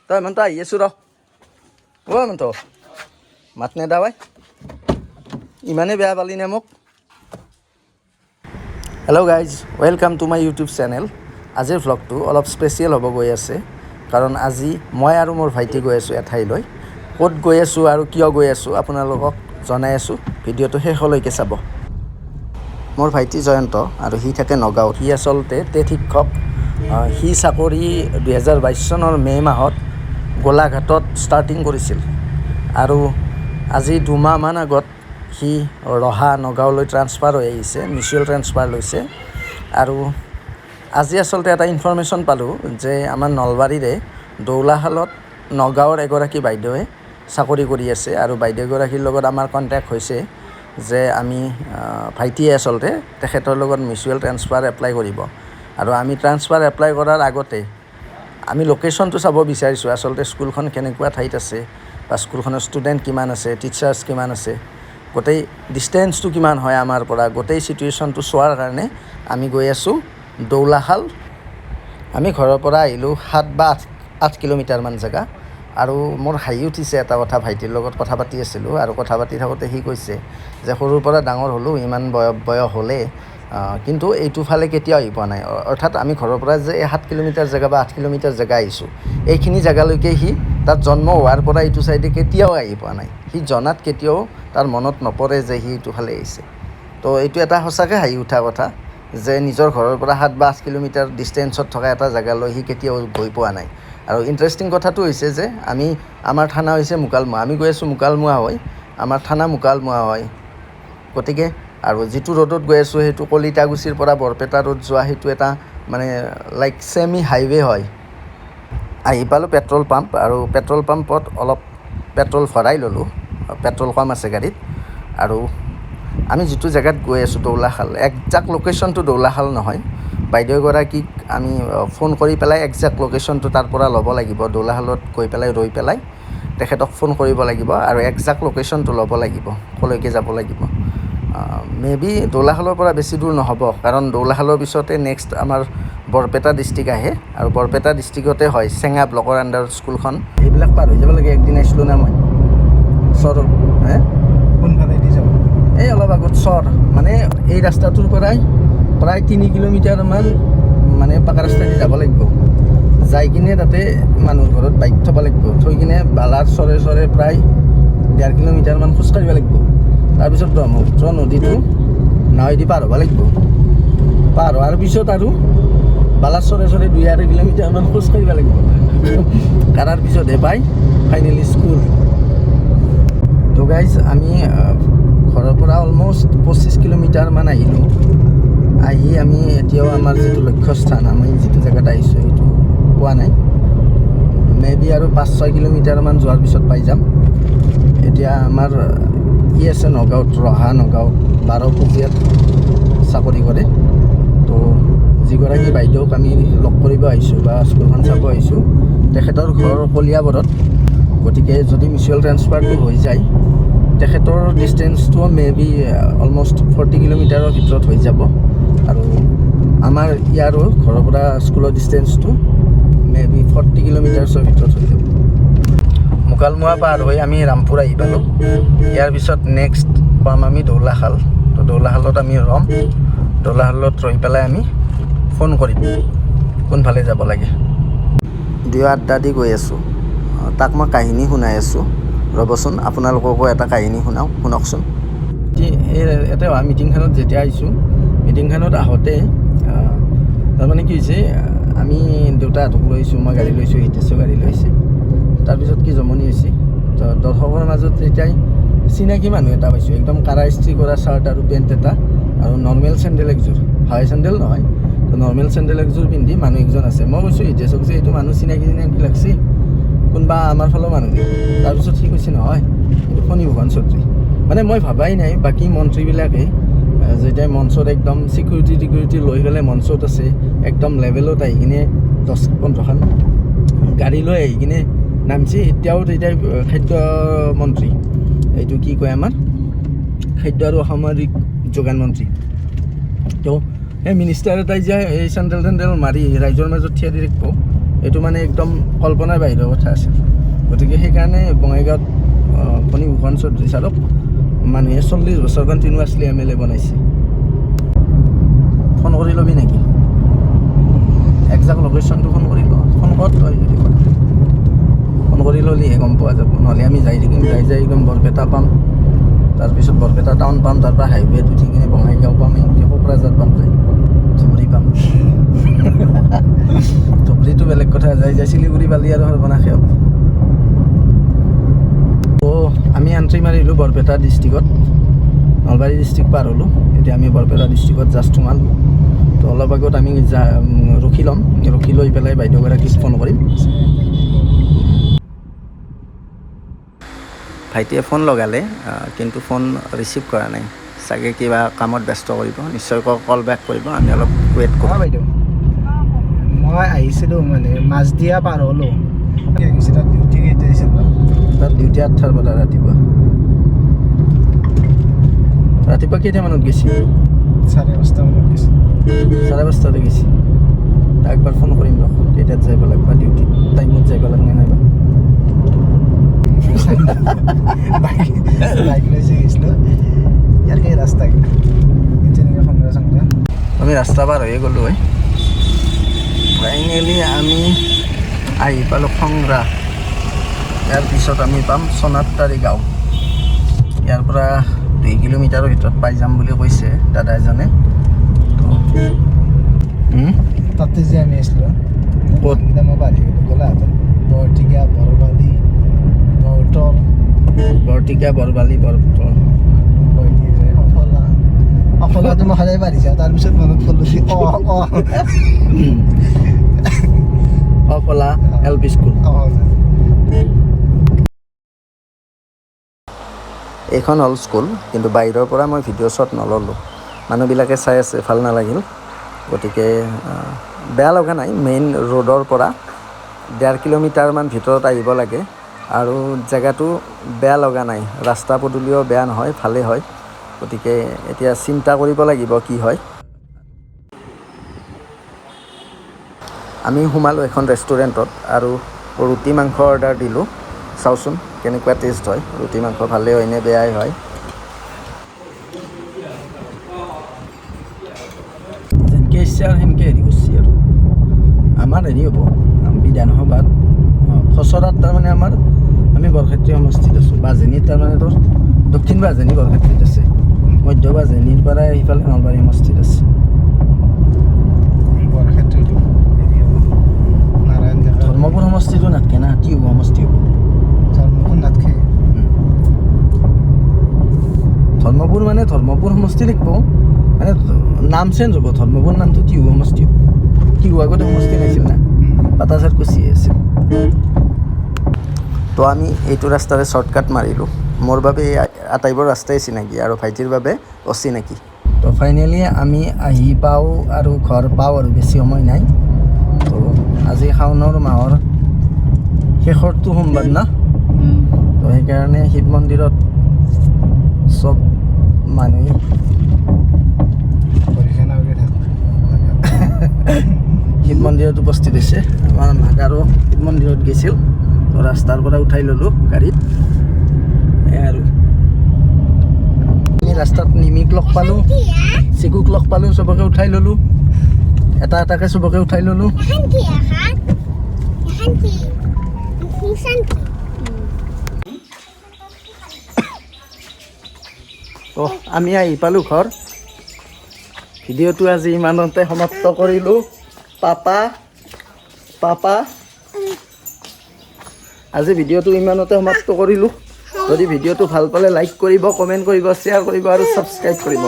তই ইমানটো আহি আছোঁ ৰ ইমানটো মাত নেদাৱাই ইমানেই বেয়া পালি নে মোক hello' guys welcome to my YouTube channel আজিৰ ভ্লগটো অলপ স্পেচিয়েল হ'ব গৈ আছে কাৰণ আজি মই আৰু মোৰ ভাইটি গৈ আছোঁ এঠাইলৈ ক'ত গৈ আছোঁ আৰু কিয় গৈ আছোঁ আপোনালোকক জনাই আছোঁ ভিডিঅ'টো শেষলৈকে চাব মোৰ ভাইটি জয়ন্ত আৰু সি থাকে নগাঁৱত সি আচলতে টেট শিক্ষক সি চাকৰি 2022 চনৰ মে' মাহত গোলাঘাটত ষ্টাৰ্টিং কৰিছিল আৰু আজি 2 মাহমান আগত সি ৰহা নগাঁৱলৈ ট্ৰান্সফাৰ হৈ আহিছে মিউচুৱেল ট্ৰান্সফাৰ লৈছে আৰু আজি আচলতে এটা ইনফৰমেশ্যন পালোঁ যে আমাৰ নলবাৰীৰে দৌলাশালত নগাঁৱৰ এগৰাকী বাইদেৱে চাকৰি কৰি আছে আৰু বাইদেউগৰাকীৰ লগত আমাৰ কণ্টেক্ট হৈছে যে আমি ভাইটিয়ে আচলতে তেখেতৰ লগত মিউচুৱেল ট্ৰান্সফাৰ এপ্লাই কৰিব আৰু আমি ট্ৰান্সফাৰ এপ্লাই কৰাৰ আগতে আমি লোকেশ্যনটো চাব বিচাৰিছোঁ আচলতে স্কুলখন কেনেকুৱা ঠাইত আছে বা স্কুলখনৰ ষ্টুডেণ্ট কিমান আছে টিচাৰ্ছ কিমান আছে গোটেই ডিষ্টেঞ্চটো কিমান হয় আমাৰ পৰা গোটেই চিটুৱেশ্যনটো চোৱাৰ কাৰণে আমি গৈ আছোঁ দৌলাশাল আমি ঘৰৰ পৰা আহিলোঁ 7 বা 8 কিলোমিটাৰমান জেগা আৰু মোৰ হাঁহি উঠিছে এটা কথা ভাইটিৰ লগত কথা পাতি আছিলোঁ আৰু কথা পাতি থাকোঁতে সি কৈছে যে সৰুৰ পৰা ডাঙৰ হ'লোঁ ইমান বয়স হ'লে কিন্তু এইটো ফালে কেতিয়াও আহি পোৱা নাই অৰ্থাৎ আমি ঘৰৰ পৰা যে 7 কিলোমিটাৰ জেগা বা 8 কিলোমিটাৰ জেগা আহিছোঁ এইখিনি জেগালৈকে সি তাত জন্ম হোৱাৰ পৰা এইটো চাইডে কেতিয়াও আহি পোৱা নাই সি জনাত কেতিয়াও তাৰ মনত নপৰে যে সি এইটো ফালে আহিছে তো এইটো এটা সঁচাকৈ হাঁহি উঠা কথা যে নিজৰ ঘৰৰ পৰা 7 বা 8 কিলোমিটাৰ ডিষ্টেঞ্চত থকা এটা জেগালৈ সি কেতিয়াও গৈ পোৱা নাই আৰু ইণ্টাৰেষ্টিং কথাটো হৈছে যে আমাৰ থানা হৈছে মুকালমুৱা আমি গৈ আছোঁ মুকালমুৱা হয় আমাৰ থানা মুকালমুৱা হয় গতিকে আৰু যিটো ৰোডত গৈ আছোঁ সেইটো কলিতাগুচিৰ পৰা বৰপেটা ৰোড যোৱা সেইটো এটা মানে লাইক ছেমি হাইৱে হয় আহি পালোঁ পেট্ৰল পাম্প আৰু পেট্ৰল পাম্পত অলপ পেট্ৰল ভৰাই ল'লোঁ পেট্ৰল কম আছে গাড়ীত আৰু আমি যিটো জেগাত গৈ আছোঁ দৌলাশাল একজাক্ট লোকেশ্যনটো দৌলাশাল নহয় বাইদেউগৰাকীক আমি ফোন কৰি পেলাই একজাক্ট লোকেশ্যনটো তাৰ পৰা ল'ব লাগিব দৌলাশালত গৈ পেলাই ৰৈ পেলাই তেখেতক ফোন কৰিব লাগিব আৰু একজাক্ট লোকেশ্যনটো ল'ব লাগিব ক'লৈকে যাব লাগিব মেবি দৌলাশালৰ পৰা বেছি দূৰ নহ'ব কাৰণ দৌলাশালৰ পিছতে নেক্সট আমাৰ বৰপেটা ডিষ্ট্ৰিক্ট আহে আৰু বৰপেটা ডিষ্ট্ৰিক্টতে হয় চেঙা ব্লকৰ আণ্ডাৰত স্কুলখন এইবিলাক পাৰ হৈ যাব লাগে একদিন আহিছিলোঁ না মই চৰ হে কোনফালে দি যাব এই অলপ আগত চৰ মানে এই ৰাস্তাটোৰ পৰাই প্ৰায় 3 কিলোমিটাৰমান মানে পাকা ৰাস্তা দি যাব লাগিব যাই কিনে তাতে মানুহৰ ঘৰত বাইক থ'ব লাগিব থৈ কিনে বালাৰ চৰে চৰে প্ৰায় 1.5 কিলোমিটাৰমান খোজকাঢ়িব লাগিব তাৰপিছত ব্ৰহ্মপুত্ৰ নদীটো নাৱেদি পাৰ হ'ব লাগিব পাৰ হোৱাৰ পিছত আৰু বালাৰ চৰে চৰে 2.5 কিলোমিটাৰমান খোজকাঢ়িব লাগিব কৰাৰ পিছতহে পাই ফাইনেলি স্কুল তো গাইজ আমি ঘৰৰ পৰা অলমষ্ট 25 কিলোমিটাৰমান আহিলোঁ আহি আমি এতিয়াও আমাৰ যিটো লক্ষ্যস্থান আমি যিটো জেগাত আহিছোঁ সেইটো পোৱা নাই মেবি আৰু 5-6 কিলোমিটাৰমান যোৱাৰ পিছত পাই যাম এতিয়া আমাৰ ই আছে নগাঁৱত ৰহা নগাঁৱত 12 পুজিয়াত চাকৰি কৰে তো যিগৰাকী বাইদেউক আমি লগ কৰিব আহিছোঁ বা স্কুলখন চাব আহিছোঁ তেখেতৰ ঘৰ কলিয়াবৰত গতিকে যদি মিউচুৱেল ট্ৰান্সফাৰটো হৈ যায় তেখেতৰ ডিষ্টেঞ্চটো মেবি অলমষ্ট 40 কিলোমিটাৰৰ ভিতৰত হৈ যাব আৰু আমাৰ ইয়াৰো ঘৰৰ পৰা স্কুলৰ ডিষ্টেঞ্চটো মেবি 40 কিলোমিটাৰ্ছৰ ভিতৰত হৈ যাব মুকালমুৱা পাৰ হৈ আমি ৰামপুৰ আহি পালোঁ ইয়াৰ পিছত নেক্সট পাম আমি দৌলাশাল তো দৌলাশালত আমি ৰ'ম দৌলাশালত ৰৈ পেলাই আমি ফোন কৰিম কোনফালে যাব লাগে দুয়ো আড্ডা দি গৈ আছোঁ তাক মই কাহিনী শুনাই আছোঁ ৰ'বচোন আপোনালোককো এটা কাহিনী শুনকচোন এতিয়া মিটিংখনত যেতিয়া আহিছোঁ মিটিংখনত আহোঁতে তাৰমানে কি হৈছে আমি দেউতাহঁতক লৈছোঁ মই গাড়ী লৈছোঁ হিতেশো গাড়ী লৈছে তাৰপিছত কি জমনি হৈছে তো দৰ্শকৰ মাজত যেতিয়াই চিনাকি মানুহ এটা পাইছোঁ একদম কাৰা ইস্ত্ৰি কৰা চাৰ্ট আৰু পেণ্ট এটা আৰু নৰ্মেল চেণ্ডেল একযোৰ হাৱাই চেণ্ডেল নহয় তো নৰ্মেল চেণ্ডেল একযোৰ পিন্ধি মানুহ একজন আছে মই কৈছোঁ হিতেশক যে এইটো মানুহ চিনাকি লাগছে কোনোবা আমাৰ ফালৰ মানুহ তাৰপিছত সি কৈছে নহয় এইটো ফণীভূষণ চৌধুৰী মানে মই ভাবাই নাই বাকী মন্ত্ৰীবিলাকে যেতিয়া মঞ্চত একদম ছিকিউৰিটি লৈ পেলাই মঞ্চত আছে একদম লেভেলত আহি কিনে 10-15খন গাড়ী লৈ আহি কিনে নামছে এতিয়াও তেতিয়া খাদ্য মন্ত্ৰী এইটো কি কয় আমাৰ খাদ্য আৰু অসামৰিক যোগান মন্ত্ৰী তো সেই মিনিষ্টাৰ এটাই যে এই চেণ্ডেল মাৰি ৰাইজৰ মাজত থিয় দি ৰাখিব এইটো মানে একদম কল্পনাৰ বাহিৰৰ কথা আছিল গতিকে সেইকাৰণে বঙাইগাঁৱত ফণীভূষণ চৌধুৰী ছাৰক মানুহে 40 বছৰ কণ্টিনিউৱাছলি MLA বনাইছে ফোন কৰি ল'বি নেকি একজাক্ট লোকেশ্যনটো ফোন কৰি ল ফোন কৰ তই যদি কৰা ফোন কৰি ল'লিহে গম পোৱা যাব নহ'লে আমি যাই থাকিম যাই একদম বৰপেটা পাম তাৰপিছত বৰপেটা টাউন পাম তাৰপৰা হাইৱেত উঠি কিনে বঙাইগাঁও পাম এনেকৈ কোকৰাঝাৰ পাম যায় ধুবুৰী পাম ধুবুৰীটো বেলেগ কথা যাই শিলিগুৰি পালি আৰু সৰ্বনাশ শেষ তো আমি এণ্ট্ৰি মাৰিলোঁ বৰপেটা ডিষ্ট্ৰিক্টত নলবাৰী ডিষ্ট্ৰিক্ট পাৰ হ'লোঁ এতিয়া আমি বৰপেটা ডিষ্ট্ৰিক্টত জাষ্ট সোমালোঁ তো অলপ আগত আমি ৰখি ল'ম ৰখি লৈ পেলাই বাইদেউগৰাকীক ফোন কৰিম ভাইটিয়ে ফোন লগালে কিন্তু ফোন ৰিচিভ কৰা নাই চাগে কিবা কামত ব্যস্ত কৰিব নিশ্চয় কল বেক কৰিব আমি অলপ ৱেইট কৰোঁ বাইদেউ মই আহিছিলোঁ মানে মাছদিয়া পাৰ হ'লোঁ তাত ডিউটি কেইটা আহিছিল তাত ডিউটি 8টাৰ পৰা ৰাতিপুৱা কেইটামানত গৈছিল 5:30 মানত গৈছিল 5:30 গৈছিল একবাৰ ফোন কৰিম ৰখ কেইটাত যাব লাগিব ডিউটি টাইমত যাব লাগে নাইবা বাইক লৈ গৈছিলোঁ ইয়াৰকে ৰাস্তা আমি ৰাস্তা পাৰ হৈয়ে গ'লোঁ হয় ফাইনেলি আমি আহি পালোঁ খংৰা ইয়াৰ পিছত আমি পাম সোণাতটাৰী গাঁও ইয়াৰ পৰা 2 কিলোমিটাৰৰ ভিতৰত পাই যাম বুলি কৈছে দাদা এজনে তাতে যে আমি আছিলোঁ ক'ত মই বাঢ়ি গ'লোঁ গ'লাহেঁতেন বৰটিকা বৰবালি বৰতল বৰটিকা বৰবালি বৰতল সফলাটো মই সদায় বাঢ়িছে তাৰপিছত মনত পৰিলোঁ অফলা LP স্কুল এইখন হ'ল স্কুল কিন্তু বাহিৰৰ পৰা মই ভিডিঅ' শ্বট নল'লোঁ মানুহবিলাকে চাই আছে ভাল নালাগিল গতিকে বেয়া লগা নাই মেইন ৰোডৰ পৰা 1.5 কিলোমিটাৰমান ভিতৰত আহিব লাগে আৰু জেগাটো বেয়া লগা নাই ৰাস্তা পদূলিও বেয়া নহয় ভালেই হয় গতিকে এতিয়া চিন্তা কৰিব লাগিব কি হয় আমি সোমালোঁ এখন ৰেষ্টুৰেণ্টত আৰু ৰুটি মাংস অৰ্ডাৰ দিলোঁ চাওঁচোন কেনেকুৱা টেষ্ট হয় ৰুটি মাংস ভালেই হয় নে বেয়াই হয় যেনেকৈ ইচ্ছা আৰু সেনেকৈ হেৰি কৰিছে আৰু আমাৰ হেৰি হ'ব বিধানসভাত খচৰাত তাৰমানে আমি বৰক্ষেত্ৰী সমষ্টিত আছোঁ বাজেনীত তাৰমানে তোৰ দক্ষিণ বাজেনী বৰক্ষেত্ৰীত আছে মধ্য বাজেনীৰ পৰা সিফালে নলবাৰী সমষ্টিত আছে ধৰ্মপুৰ সমষ্টিটো নাথাকে না টিউ সমষ্টি হ'ব ধৰ্মপুৰ মানে ধৰ্মপুৰ সমষ্টি লিখিব মানে নাম চেঞ্জ হ'ব ধৰ্মপুৰ নামটো টিউ সমষ্টি হ'ব টিউ আগতে সমষ্টি নাছিল না পাতাচাৰ কুচি আছিল তো আমি এইটো ৰাস্তাৰে শ্বৰ্টকাট মাৰিলোঁ মোৰ বাবে এই আটাইবোৰ ৰাস্তাই চিনাকি আৰু ভাইটিৰ বাবে অচিনাকি তো ফাইনেলি আমি আহি পাওঁ আৰু ঘৰ পাওঁ আৰু বেছি সময় নাই তো আজি শাওণৰ মাহৰ শেষৰটো সোমবাৰ না তো সেইকাৰণে শিৱ মন্দিৰত চব মানুহে শিৱ মন্দিৰত উপস্থিত হৈছে আমাৰ মাদাৰো শিৱ মন্দিৰত গৈছিল তো ৰাস্তাৰ পৰা উঠাই ল'লোঁ গাড়ীত আৰু আমি ৰাস্তাত নিমিক লগ পালোঁ চিকুক লগ পালোঁ চবকে উঠাই ল'লোঁ এটা এটাকৈ চবকে উঠাই ল'লোঁ তো আমি আহি পালোঁ ঘৰ ভিডিঅ'টো আজি ইমানতে সমাপ্ত কৰিলোঁ পাপা আজি ভিডিঅ'টো ইমানতে সমাপ্ত কৰিলোঁ যদি ভিডিঅ'টো ভাল পালে লাইক কৰিব কমেণ্ট কৰিব শ্বেয়াৰ কৰিব আৰু ছাবস্ক্ৰাইব কৰিব